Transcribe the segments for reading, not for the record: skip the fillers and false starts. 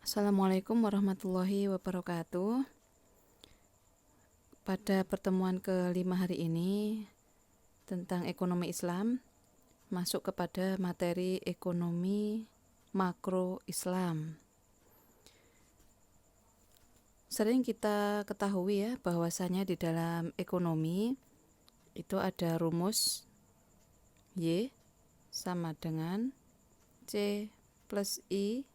Assalamualaikum warahmatullahi wabarakatuh. Pada pertemuan kelima hari ini tentang ekonomi Islam, masuk kepada materi ekonomi makro Islam. Sering kita ketahui ya bahwasanya di dalam ekonomi itu ada rumus Y sama dengan C plus I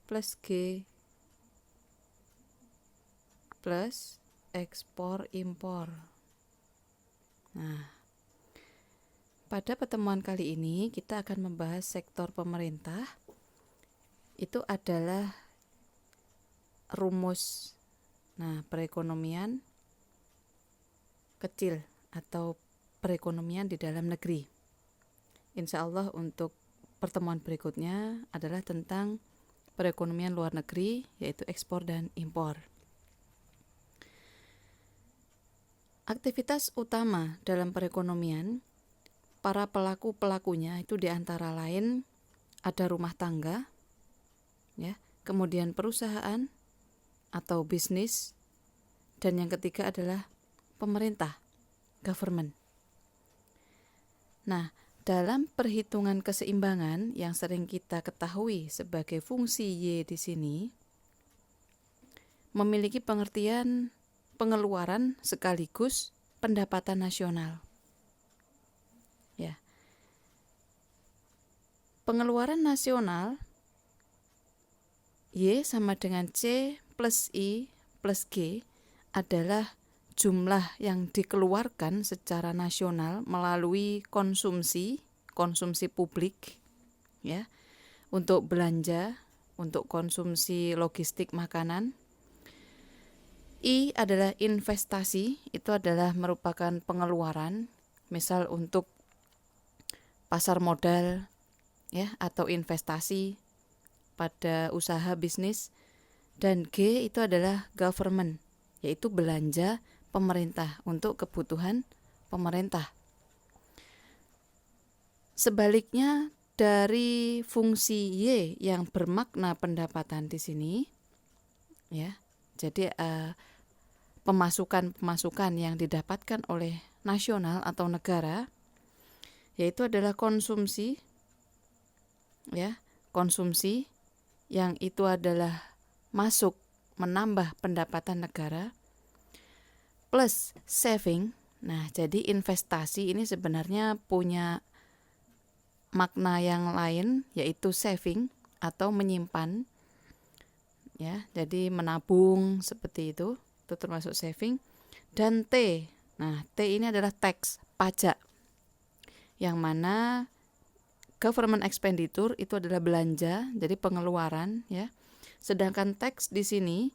plus G plus ekspor impor. Nah, pada pertemuan kali ini kita akan membahas sektor pemerintah. Itu adalah rumus perekonomian kecil atau perekonomian di dalam negeri. Insya Allah untuk pertemuan berikutnya adalah tentang perekonomian luar negeri, yaitu ekspor dan impor. Aktivitas utama dalam perekonomian, para pelaku-pelakunya itu diantara lain ada rumah tangga, ya, kemudian perusahaan atau bisnis, dan yang ketiga adalah pemerintah, government. Nah, dalam perhitungan keseimbangan yang sering kita ketahui sebagai fungsi Y di sini, memiliki pengertian pengeluaran sekaligus pendapatan nasional. Ya. Pengeluaran nasional Y sama dengan C plus I plus G adalah jumlah yang dikeluarkan secara nasional melalui konsumsi publik, ya, untuk belanja, untuk konsumsi logistik makanan. I adalah investasi, itu adalah merupakan pengeluaran, misal untuk pasar modal, ya, atau investasi pada usaha bisnis. Dan G itu adalah government, yaitu belanja pemerintah untuk kebutuhan pemerintah. Sebaliknya dari fungsi Y yang bermakna pendapatan di sini, ya, jadi pemasukan yang didapatkan oleh nasional atau negara, yaitu adalah konsumsi, ya, konsumsi yang itu adalah masuk menambah pendapatan negara, plus saving. Nah, jadi investasi ini sebenarnya punya makna yang lain, yaitu saving atau menyimpan, ya, jadi menabung seperti itu termasuk saving. Dan T, nah T ini adalah tax, pajak, yang mana government expenditure itu adalah belanja, jadi pengeluaran, ya. Sedangkan tax di sini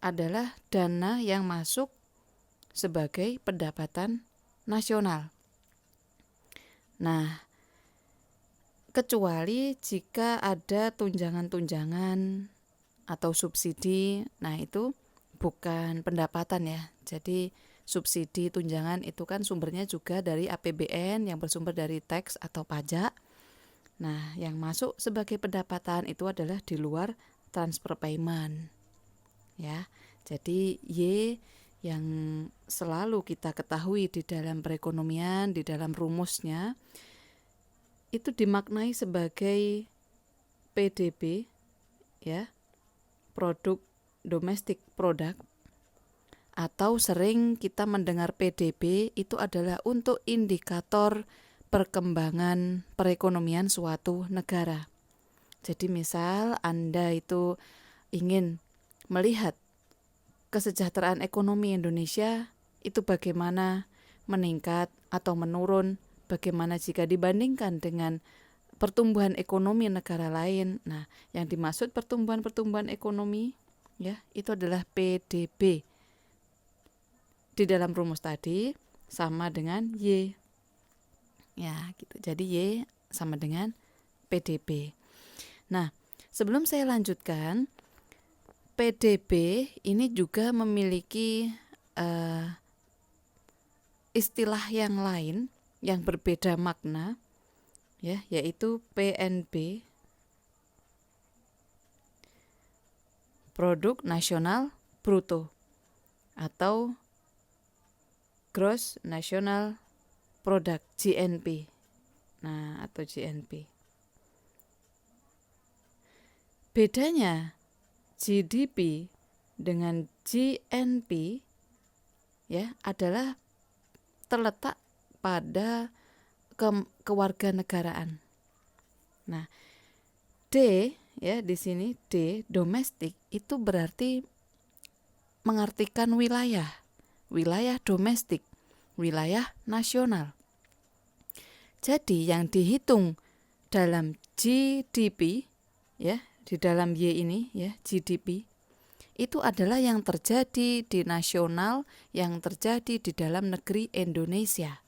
adalah dana yang masuk sebagai pendapatan nasional. Nah, kecuali jika ada tunjangan-tunjangan atau subsidi, nah itu bukan pendapatan, ya. Jadi subsidi, tunjangan itu kan sumbernya juga dari APBN yang bersumber dari tax atau pajak. Nah, yang masuk sebagai pendapatan itu adalah di luar transfer payment, ya. Jadi Y yang selalu kita ketahui di dalam perekonomian, di dalam rumusnya itu dimaknai sebagai PDB, ya, produk domestic product, atau sering kita mendengar PDB itu adalah untuk indikator perkembangan perekonomian suatu negara. Jadi misal Anda itu ingin melihat kesejahteraan ekonomi Indonesia itu bagaimana, meningkat atau menurun, bagaimana jika dibandingkan dengan pertumbuhan ekonomi negara lain. Nah, yang dimaksud pertumbuhan ekonomi, ya, itu adalah PDB. Di dalam rumus tadi sama dengan Y. Ya, gitu. Jadi Y sama dengan PDB. Nah, sebelum saya lanjutkan, PDB ini juga memiliki istilah yang lain yang berbeda makna, ya, yaitu PNB. produk nasional bruto atau gross national product GNP. Nah, atau GNP. Bedanya GDP dengan GNP ya adalah terletak pada kewarganegaraan. Nah, D ya di sini D domestik itu berarti mengartikan wilayah domestik, wilayah nasional. Jadi yang dihitung dalam GDP ya, di dalam Y ini ya, GDP itu adalah yang terjadi di nasional, yang terjadi di dalam negeri Indonesia.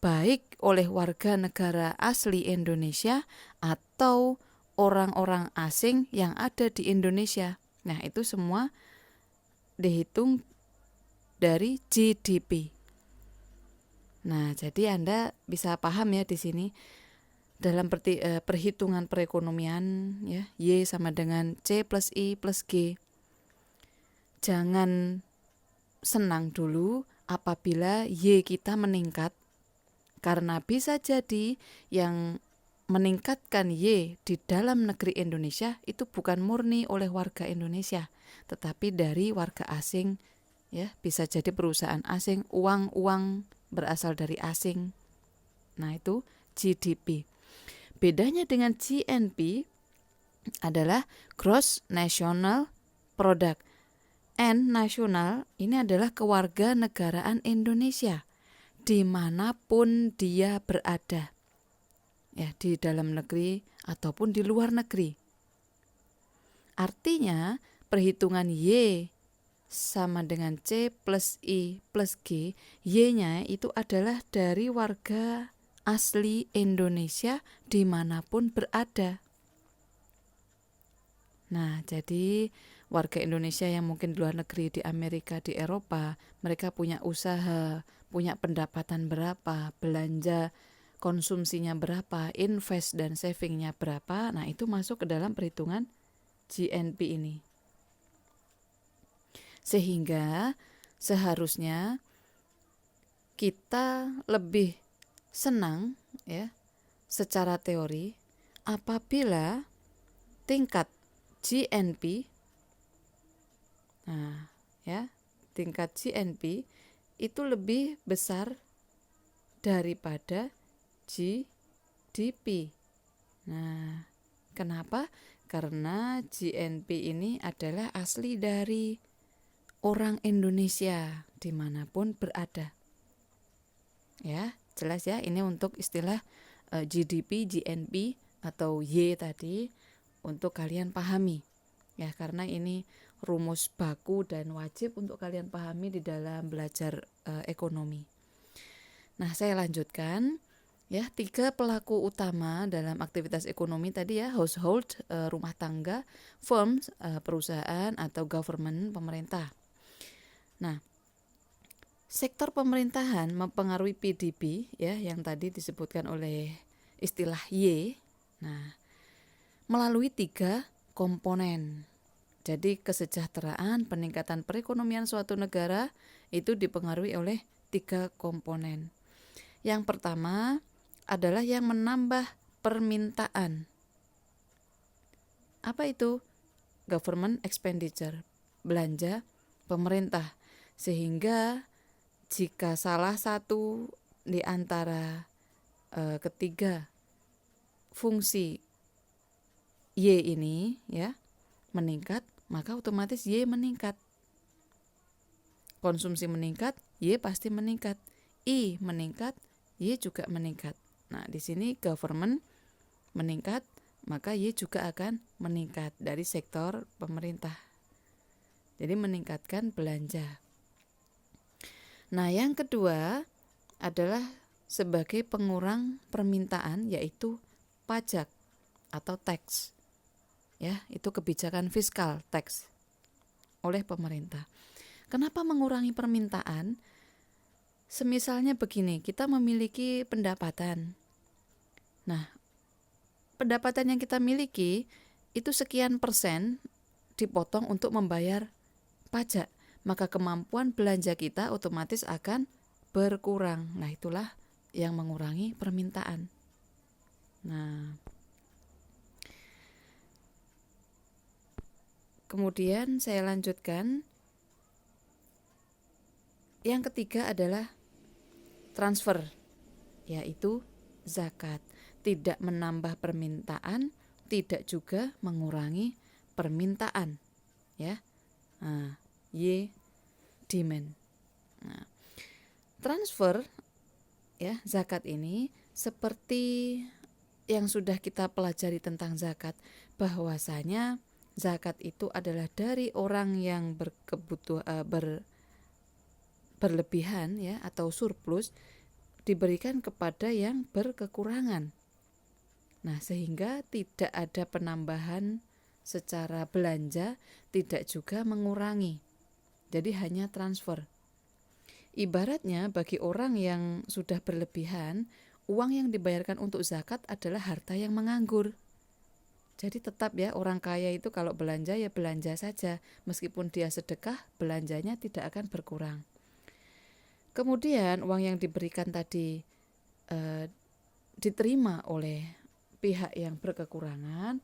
Baik oleh warga negara asli Indonesia atau orang-orang asing yang ada di Indonesia. Nah, itu semua dihitung dari GDP. Nah, jadi Anda bisa paham ya di sini dalam perhitungan perekonomian ya, Y sama dengan C plus I plus G. Jangan senang dulu apabila Y kita meningkat, karena bisa jadi yang meningkatkan Y di dalam negeri Indonesia itu bukan murni oleh warga Indonesia, tetapi dari warga asing ya, bisa jadi perusahaan asing, uang berasal dari asing. Nah, itu GDP. Bedanya dengan GNP adalah gross national product. N nasional ini adalah kewarganegaraan Indonesia dimanapun dia berada, ya, di dalam negeri ataupun di luar negeri. Artinya perhitungan Y sama dengan C plus I plus G, Y-nya itu adalah dari warga asli Indonesia dimanapun berada. Nah, jadi warga Indonesia yang mungkin di luar negeri, di Amerika, di Eropa, mereka punya usaha, punya pendapatan berapa, belanja konsumsinya berapa, invest dan savingnya berapa, nah itu masuk ke dalam perhitungan GNP ini. Sehingga seharusnya kita lebih senang ya secara teori apabila tingkat GNP, nah ya, tingkat GNP itu lebih besar daripada GDP. Nah, kenapa? Karena GNP ini adalah asli dari orang Indonesia dimanapun berada. Ya, jelas ya, ini untuk istilah GDP, GNP atau Y tadi untuk kalian pahami. Ya, karena ini rumus baku dan wajib untuk kalian pahami di dalam belajar ekonomi. Nah, saya lanjutkan. Ya, 3 pelaku utama dalam aktivitas ekonomi tadi ya, household, rumah tangga, firms, perusahaan atau government, pemerintah. Nah, sektor pemerintahan mempengaruhi PDB ya, yang tadi disebutkan oleh istilah Y. Nah, melalui 3 komponen. Jadi kesejahteraan, peningkatan perekonomian suatu negara itu dipengaruhi oleh 3 komponen. Yang pertama adalah yang menambah permintaan. Apa itu? Government expenditure, belanja pemerintah. Sehingga jika salah satu di antara ketiga fungsi Y ini ya meningkat, maka otomatis Y meningkat. Konsumsi meningkat, Y pasti meningkat. I meningkat, Y juga meningkat. Nah, di sini government meningkat, maka Y juga akan meningkat dari sektor pemerintah. Jadi meningkatkan belanja. Nah, yang kedua adalah sebagai pengurang permintaan, yaitu pajak atau tax. Ya, itu kebijakan fiskal, tax oleh pemerintah. Kenapa mengurangi permintaan? Semisalnya begini, kita memiliki pendapatan. Nah, pendapatan yang kita miliki itu sekian persen dipotong untuk membayar pajak, maka kemampuan belanja kita otomatis akan berkurang. Nah, itulah yang mengurangi permintaan. Nah, kemudian saya lanjutkan. Yang ketiga adalah transfer, yaitu zakat. Tidak menambah permintaan, tidak juga mengurangi permintaan, ya. Nah, demand. Nah, transfer, ya, zakat ini seperti yang sudah kita pelajari tentang zakat, bahwasanya zakat itu adalah dari orang yang berlebihan, ya, atau surplus, diberikan kepada yang berkekurangan. Nah, sehingga tidak ada penambahan secara belanja, tidak juga mengurangi. Jadi hanya transfer. Ibaratnya bagi orang yang sudah berlebihan, uang yang dibayarkan untuk zakat adalah harta yang menganggur. Jadi tetap, ya, orang kaya itu kalau belanja ya belanja saja, meskipun dia sedekah, belanjanya tidak akan berkurang. Kemudian uang yang diberikan tadi diterima oleh pihak yang berkekurangan,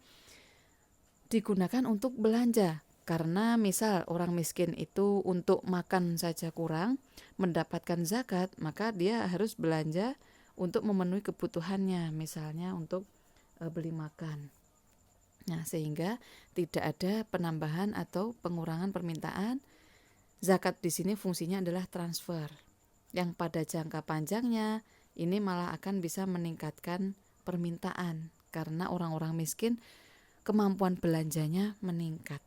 digunakan untuk belanja. Karena misal orang miskin itu untuk makan saja kurang, mendapatkan zakat, maka dia harus belanja untuk memenuhi kebutuhannya, misalnya untuk beli makan. Nah, sehingga tidak ada penambahan atau pengurangan permintaan. Zakat di sini fungsinya adalah transfer, yang pada jangka panjangnya ini malah akan bisa meningkatkan permintaan karena orang-orang miskin kemampuan belanjanya meningkat,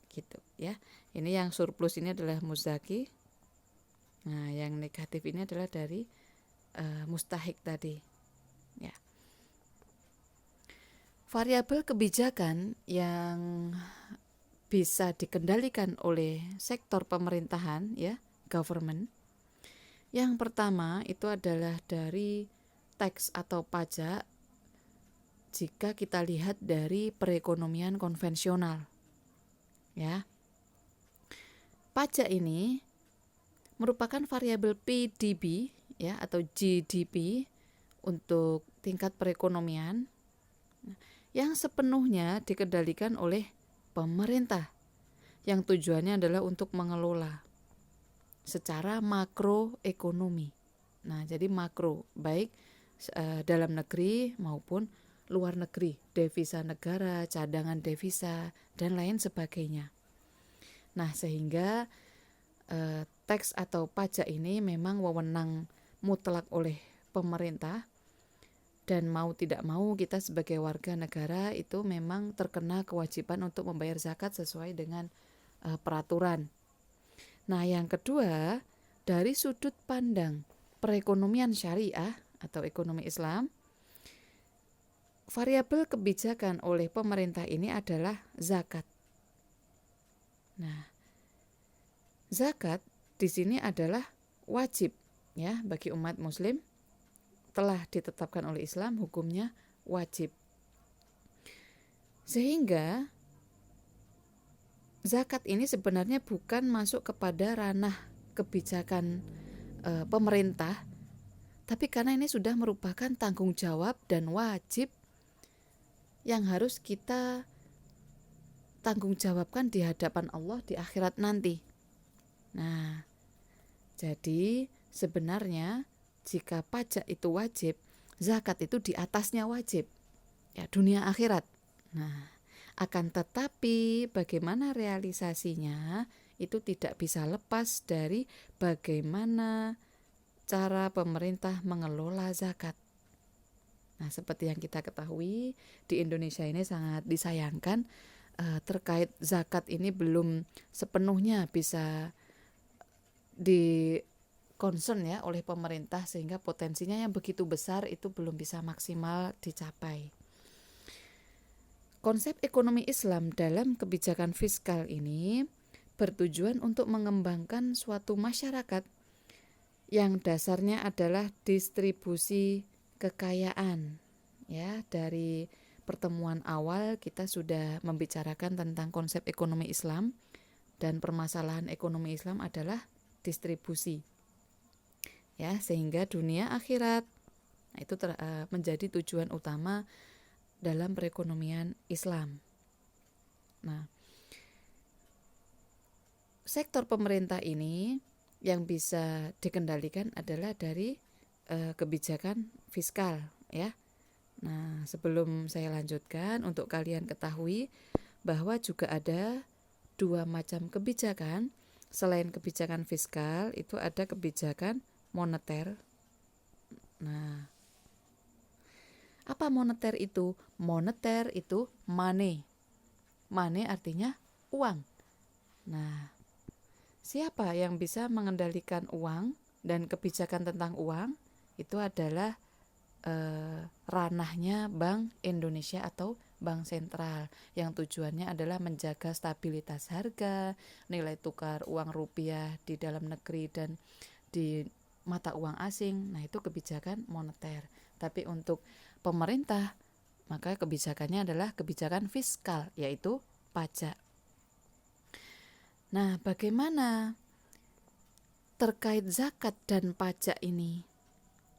gitu, ya. Ini yang surplus ini adalah muzaki. Nah, yang negatif ini adalah dari mustahik tadi, ya. Variabel kebijakan yang bisa dikendalikan oleh sektor pemerintahan, ya, government. Yang pertama itu adalah dari tax atau pajak. Jika kita lihat dari perekonomian konvensional, ya, pajak ini merupakan variabel PDB, ya, atau GDP untuk tingkat perekonomian yang sepenuhnya dikendalikan oleh pemerintah, yang tujuannya adalah untuk mengelola secara makroekonomi. Nah, jadi makro, baik dalam negeri maupun luar negeri, devisa negara, cadangan devisa, dan lain sebagainya. Nah, sehingga teks atau pajak ini memang wewenang mutlak oleh pemerintah, dan mau tidak mau kita sebagai warga negara itu memang terkena kewajiban untuk membayar zakat sesuai dengan peraturan. Nah, yang kedua, dari sudut pandang perekonomian syariah atau ekonomi Islam, variabel kebijakan oleh pemerintah ini adalah zakat. Nah, zakat di sini adalah wajib, ya, bagi umat muslim, telah ditetapkan oleh Islam, hukumnya wajib. Sehingga zakat ini sebenarnya bukan masuk kepada ranah kebijakan pemerintah, tapi karena ini sudah merupakan tanggung jawab dan wajib yang harus kita tanggung jawabkan di hadapan Allah di akhirat nanti. Nah, jadi sebenarnya jika pajak itu wajib, zakat itu di atasnya wajib, ya, dunia akhirat. Nah, akan tetapi bagaimana realisasinya itu tidak bisa lepas dari bagaimana cara pemerintah mengelola zakat. Nah, seperti yang kita ketahui, di Indonesia ini sangat disayangkan terkait zakat ini belum sepenuhnya bisa di concern, ya, oleh pemerintah, sehingga potensinya yang begitu besar itu belum bisa maksimal dicapai. Konsep ekonomi Islam dalam kebijakan fiskal ini bertujuan untuk mengembangkan suatu masyarakat yang dasarnya adalah distribusi kekayaan, ya, dari pertemuan awal kita sudah membicarakan tentang konsep ekonomi Islam, dan permasalahan ekonomi Islam adalah distribusi. Ya, sehingga dunia akhirat itu menjadi tujuan utama dalam perekonomian Islam. Nah, sektor pemerintah ini yang bisa dikendalikan adalah dari kebijakan fiskal, ya. Nah, sebelum saya lanjutkan, untuk kalian ketahui bahwa juga ada dua macam kebijakan. Selain kebijakan fiskal, itu ada kebijakan moneter. Nah, apa moneter itu? Moneter itu money. Money artinya uang. Nah, siapa yang bisa mengendalikan uang dan kebijakan tentang uang? Itu adalah ranahnya Bank Indonesia atau Bank Sentral, yang tujuannya adalah menjaga stabilitas harga, nilai tukar uang rupiah di dalam negeri dan di mata uang asing. Nah, itu kebijakan moneter. Tapi untuk pemerintah, maka kebijakannya adalah kebijakan fiskal, yaitu pajak. Nah, bagaimana terkait zakat dan pajak ini?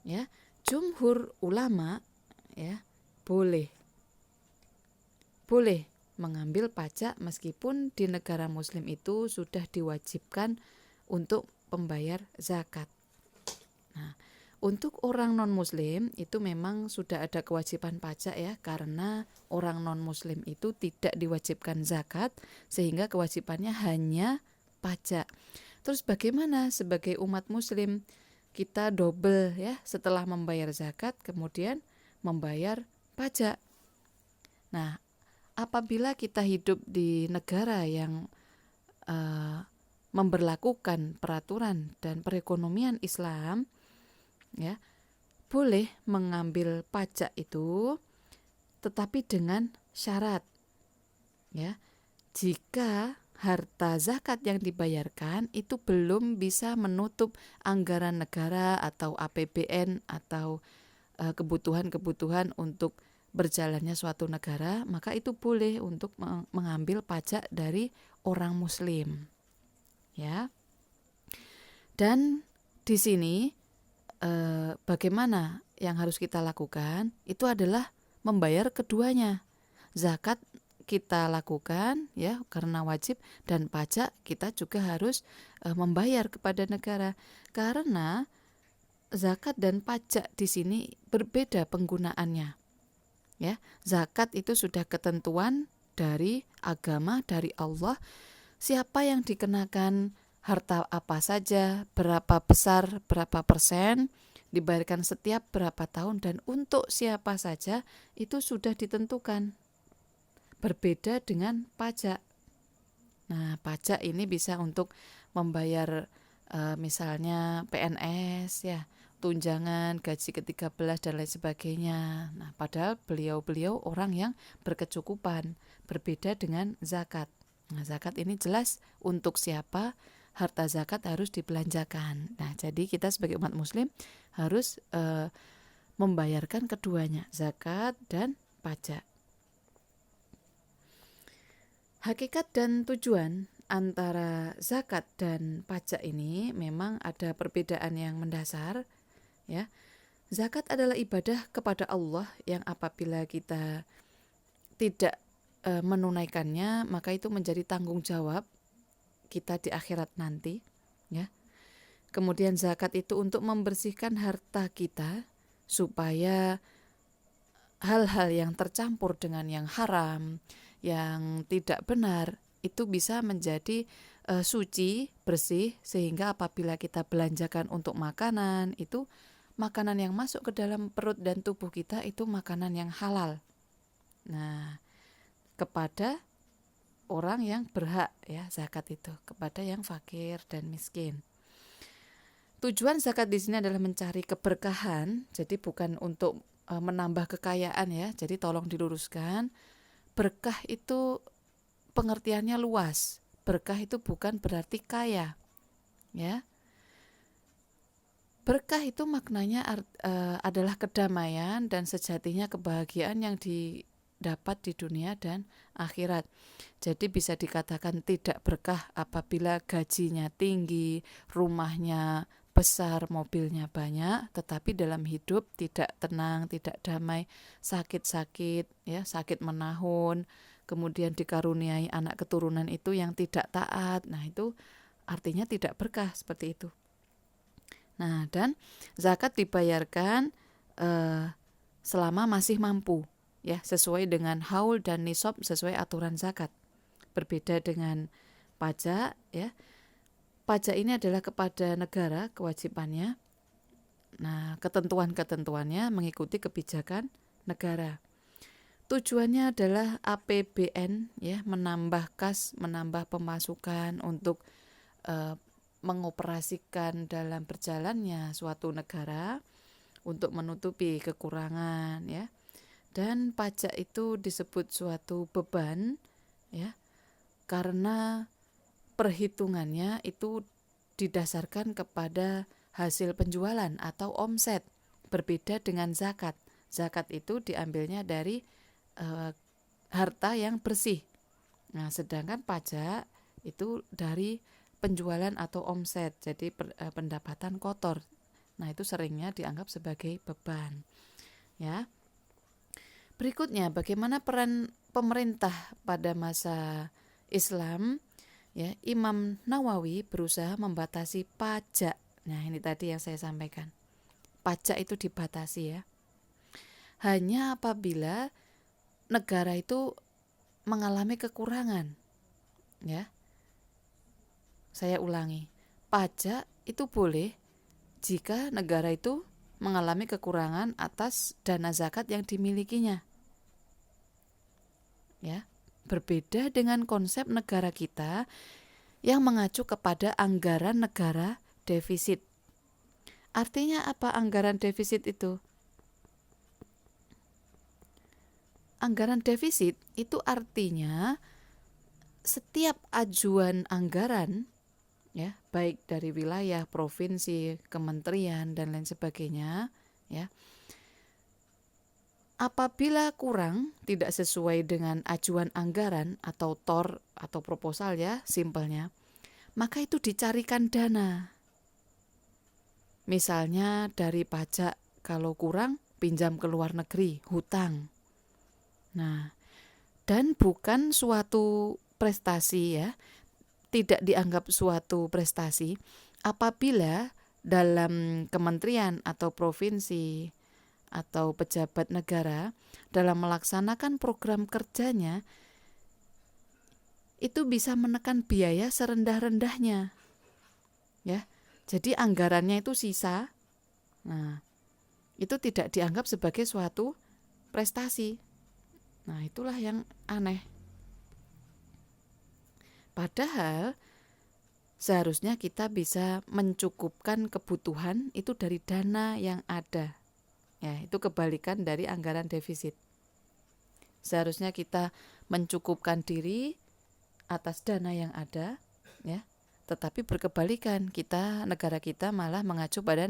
Ya, jumhur ulama ya boleh mengambil pajak meskipun di negara muslim itu sudah diwajibkan untuk membayar zakat. Nah, untuk orang non-muslim itu memang sudah ada kewajiban pajak ya, karena orang non-muslim itu tidak diwajibkan zakat, sehingga kewajibannya hanya pajak. Terus bagaimana sebagai umat muslim kita double ya, setelah membayar zakat kemudian membayar pajak. Nah, apabila kita hidup di negara yang memberlakukan peraturan dan perekonomian Islam, ya, boleh mengambil pajak itu, tetapi dengan syarat, ya, jika harta zakat yang dibayarkan itu belum bisa menutup anggaran negara atau APBN atau kebutuhan-kebutuhan untuk berjalannya suatu negara, maka itu boleh untuk mengambil pajak dari orang muslim, ya. Dan di sini bagaimana yang harus kita lakukan? Itu adalah membayar keduanya. Zakat kita lakukan ya karena wajib, dan pajak kita juga harus membayar kepada negara, karena zakat dan pajak di sini berbeda penggunaannya. Ya, zakat itu sudah ketentuan dari agama, dari Allah, siapa yang dikenakan harta apa saja, berapa besar, berapa persen, dibayarkan setiap berapa tahun, dan untuk siapa saja itu sudah ditentukan. Berbeda dengan pajak. Nah, pajak ini bisa untuk membayar misalnya PNS ya, tunjangan, gaji ke-13 dan lain sebagainya. Nah, padahal beliau-beliau orang yang berkecukupan, berbeda dengan zakat. Nah, zakat ini jelas untuk siapa harta zakat harus dibelanjakan. Nah, jadi kita sebagai umat muslim harus membayarkan keduanya, zakat dan pajak. Hakikat dan tujuan antara zakat dan pajak ini memang ada perbedaan yang mendasar, ya. Zakat adalah ibadah kepada Allah yang apabila kita tidak menunaikannya, maka itu menjadi tanggung jawab kita di akhirat nanti, ya. Kemudian zakat itu untuk membersihkan harta kita supaya hal-hal yang tercampur dengan yang haram, yang tidak benar, itu bisa menjadi suci, bersih, sehingga apabila kita belanjakan untuk makanan, itu makanan yang masuk ke dalam perut dan tubuh kita itu makanan yang halal. Nah, kepada orang yang berhak ya zakat itu, kepada yang fakir dan miskin. Tujuan zakat di sini adalah mencari keberkahan, jadi bukan untuk menambah kekayaan ya. Jadi tolong diluruskan. Berkah itu pengertiannya luas. Berkah itu bukan berarti kaya, ya. Berkah itu maknanya adalah kedamaian dan sejatinya kebahagiaan yang dapat di dunia dan akhirat. Jadi bisa dikatakan tidak berkah apabila gajinya tinggi, rumahnya besar, mobilnya banyak, tetapi dalam hidup tidak tenang, tidak damai, sakit-sakit, ya, sakit menahun, kemudian dikaruniai anak keturunan itu yang tidak taat. Nah, itu artinya tidak berkah seperti itu. Nah, dan zakat dibayarkan selama masih mampu, ya, sesuai dengan haul dan nisab sesuai aturan zakat. Berbeda dengan pajak, ya. Pajak ini adalah kepada negara kewajibannya. Nah, ketentuan-ketentuannya mengikuti kebijakan negara. Tujuannya adalah APBN, ya, menambah kas, menambah pemasukan untuk mengoperasikan dalam berjalannya suatu negara untuk menutupi kekurangan, ya. Dan pajak itu disebut suatu beban, ya, karena perhitungannya itu didasarkan kepada hasil penjualan atau omset, berbeda dengan zakat. Zakat itu diambilnya dari harta yang bersih. Nah, sedangkan pajak itu dari penjualan atau omset, jadi pendapatan kotor. Nah, itu seringnya dianggap sebagai beban, ya. Berikutnya, bagaimana peran pemerintah pada masa Islam, ya. Imam Nawawi berusaha membatasi pajak. Nah, ini tadi yang saya sampaikan. Pajak itu dibatasi, ya. Hanya apabila negara itu mengalami kekurangan, ya. Saya ulangi, pajak itu boleh jika negara itu mengalami kekurangan atas dana zakat yang dimilikinya. Ya, berbeda dengan konsep negara kita yang mengacu kepada anggaran negara defisit. Artinya apa anggaran defisit itu? Anggaran defisit itu artinya setiap ajuan anggaran, ya, baik dari wilayah, provinsi, kementerian dan lain sebagainya, ya. Apabila kurang, tidak sesuai dengan ajuan anggaran atau TOR atau proposal, ya, simpelnya, maka itu dicarikan dana. Misalnya dari pajak, kalau kurang pinjam ke luar negeri, hutang. Nah, dan bukan suatu prestasi, ya, tidak dianggap suatu prestasi apabila dalam kementerian atau provinsi atau pejabat negara dalam melaksanakan program kerjanya itu bisa menekan biaya serendah-rendahnya, ya. Jadi anggarannya itu sisa. Nah, itu tidak dianggap sebagai suatu prestasi. Nah, itulah yang aneh. Padahal seharusnya kita bisa mencukupkan kebutuhan itu dari dana yang ada. Ya, itu kebalikan dari anggaran defisit. Seharusnya kita mencukupkan diri atas dana yang ada, ya. Tetapi berkebalikan, negara kita malah mengacu pada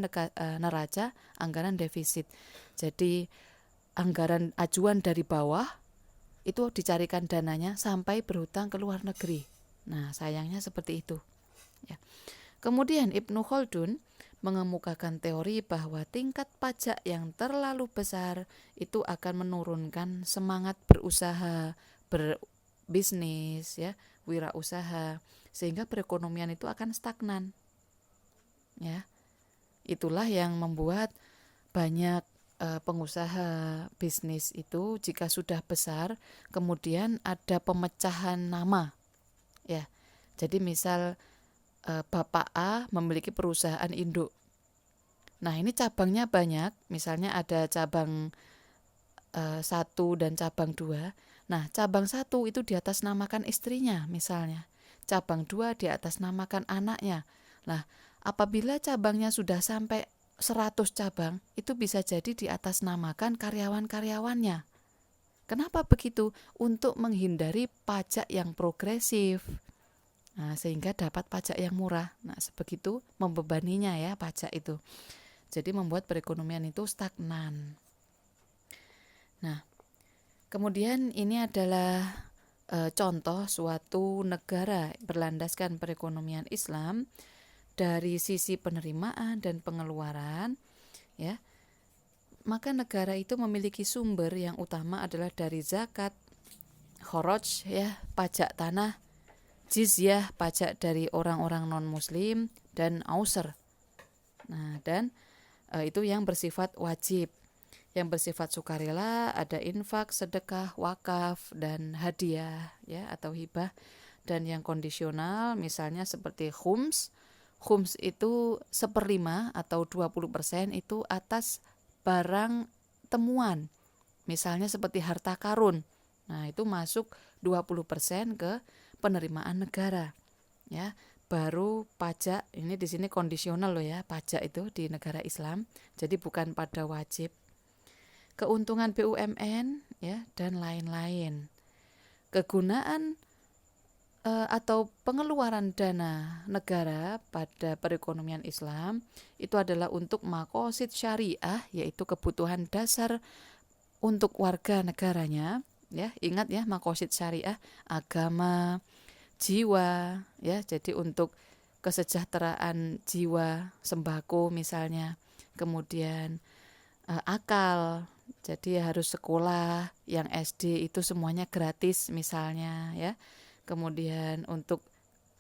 neraca anggaran defisit. Jadi anggaran ajuan dari bawah itu dicarikan dananya sampai berhutang ke luar negeri. Nah, sayangnya seperti itu, ya. Kemudian Ibnu Khaldun mengemukakan teori bahwa tingkat pajak yang terlalu besar itu akan menurunkan semangat berusaha, berbisnis, ya, wirausaha, sehingga perekonomian itu akan stagnan, ya. Itulah yang membuat banyak pengusaha bisnis itu jika sudah besar kemudian ada pemecahan nama, ya. Jadi misal Bapak A memiliki perusahaan induk. Nah, ini cabangnya banyak, misalnya ada cabang 1 dan cabang 2. Nah, cabang 1 itu diatasnamakan istrinya misalnya. Cabang 2 diatasnamakan anaknya. Nah, apabila cabangnya sudah sampai 100 cabang, itu bisa jadi diatasnamakan karyawan-karyawannya. Kenapa begitu? Untuk menghindari pajak yang progresif. Nah, sehingga dapat pajak yang murah. Nah, sebegitu membebaninya, ya, pajak itu. Jadi membuat perekonomian itu stagnan. Nah, Kemudian ini adalah contoh suatu negara berlandaskan perekonomian Islam dari sisi penerimaan dan pengeluaran, ya. Maka negara itu memiliki sumber yang utama adalah dari zakat, kharaj, ya, pajak tanah, jizyah, pajak dari orang-orang non-muslim, dan ausr. Nah, dan itu yang bersifat wajib. Yang bersifat sukarela ada infak, sedekah, wakaf, dan hadiah, ya, atau hibah. Dan yang kondisional misalnya seperti khums. Khums itu 1/5 atau 20% itu atas barang temuan. Misalnya seperti harta karun. Nah, itu masuk 20% ke penerimaan negara. Ya, baru pajak, ini di sini kondisional loh ya, pajak itu di negara Islam. Jadi bukan pada wajib. Keuntungan BUMN, ya, dan lain-lain. Kegunaan atau pengeluaran dana negara pada perekonomian Islam itu adalah untuk maqasid syariah, yaitu kebutuhan dasar untuk warga negaranya, ya. Ingat ya, maqasid syariah, agama, jiwa, ya. Jadi untuk kesejahteraan jiwa, sembako misalnya, kemudian akal. Jadi harus sekolah, yang SD itu semuanya gratis misalnya, ya. Kemudian untuk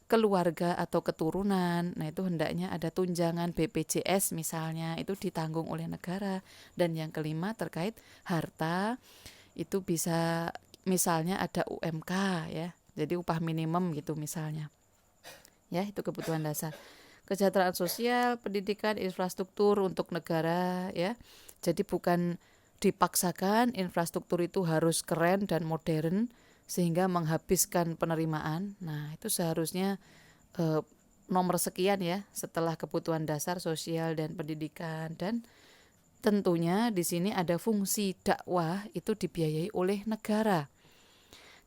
keluarga atau keturunan, nah itu hendaknya ada tunjangan BPJS misalnya, itu ditanggung oleh negara. Dan yang kelima terkait harta, itu bisa misalnya ada UMK, ya. Jadi upah minimum gitu misalnya. Ya, itu kebutuhan dasar. Kesejahteraan sosial, pendidikan, infrastruktur untuk negara, ya. Jadi bukan dipaksakan infrastruktur itu harus keren dan modern sehingga menghabiskan penerimaan. Nah, itu seharusnya nomor sekian ya setelah kebutuhan dasar sosial dan pendidikan. Dan tentunya di sini ada fungsi dakwah itu dibiayai oleh negara.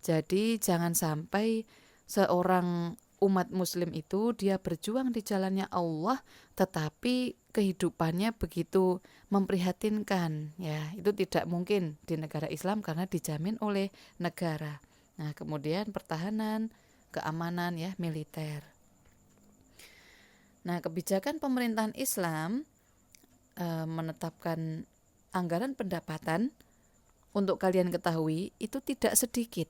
Jadi jangan sampai seorang umat muslim itu dia berjuang di jalannya Allah tetapi kehidupannya begitu memprihatinkan, ya. Itu tidak mungkin di negara Islam karena dijamin oleh negara. Nah, kemudian pertahanan, keamanan, ya, militer. Nah, kebijakan pemerintahan Islam menetapkan anggaran pendapatan, untuk kalian ketahui itu tidak sedikit.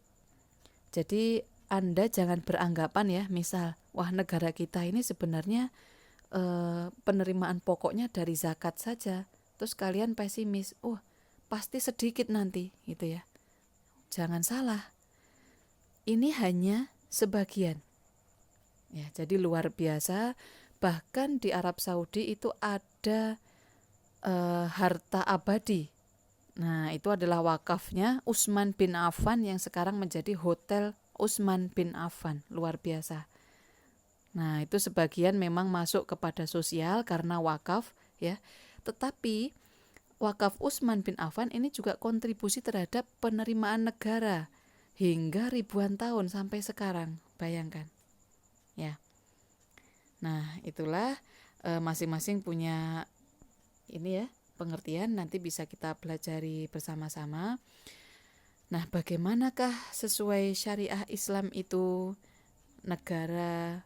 Jadi Anda jangan beranggapan ya, misal, wah negara kita ini sebenarnya penerimaan pokoknya dari zakat saja. Terus kalian pesimis, pasti sedikit nanti gitu ya. Jangan salah. Ini hanya sebagian. Ya, jadi luar biasa. Bahkan di Arab Saudi itu ada harta abadi. Nah, itu adalah wakafnya Utsman bin Affan yang sekarang menjadi Hotel Utsman bin Affan. Luar biasa. Nah, itu sebagian memang masuk kepada sosial karena wakaf, ya. Tetapi wakaf Utsman bin Affan ini juga kontribusi terhadap penerimaan negara hingga ribuan tahun sampai sekarang. Bayangkan. Ya. Nah, itulah masing-masing punya ini ya, pengertian, nanti bisa kita pelajari bersama-sama. Nah, bagaimanakah sesuai syariah Islam itu negara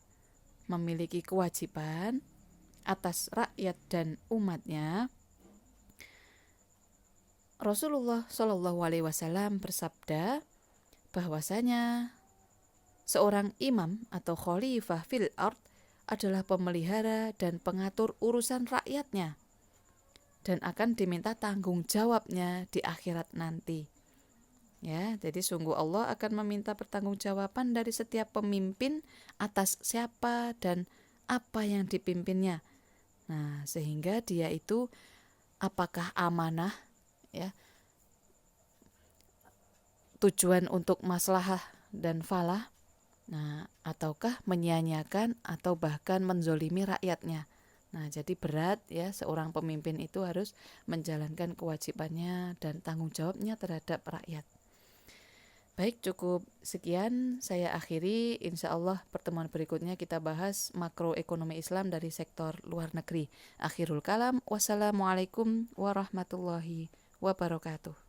memiliki kewajiban atas rakyat dan umatnya? Rasulullah Shallallahu Alaihi Wasallam bersabda bahwasanya seorang imam atau khalifah fil ard adalah pemelihara dan pengatur urusan rakyatnya dan akan diminta tanggung jawabnya di akhirat nanti. Ya, jadi sungguh Allah akan meminta pertanggungjawaban dari setiap pemimpin atas siapa dan apa yang dipimpinnya. Nah, sehingga dia itu apakah amanah, ya, tujuan untuk maslahah dan falah, nah, ataukah menyia-nyiakan atau bahkan menzolimi rakyatnya. Nah, jadi berat ya, seorang pemimpin itu harus menjalankan kewajibannya dan tanggung jawabnya terhadap rakyat. Baik, cukup sekian saya akhiri. Insya Allah pertemuan berikutnya kita bahas makroekonomi Islam dari sektor luar negeri. Akhirul kalam, wassalamualaikum warahmatullahi wabarakatuh.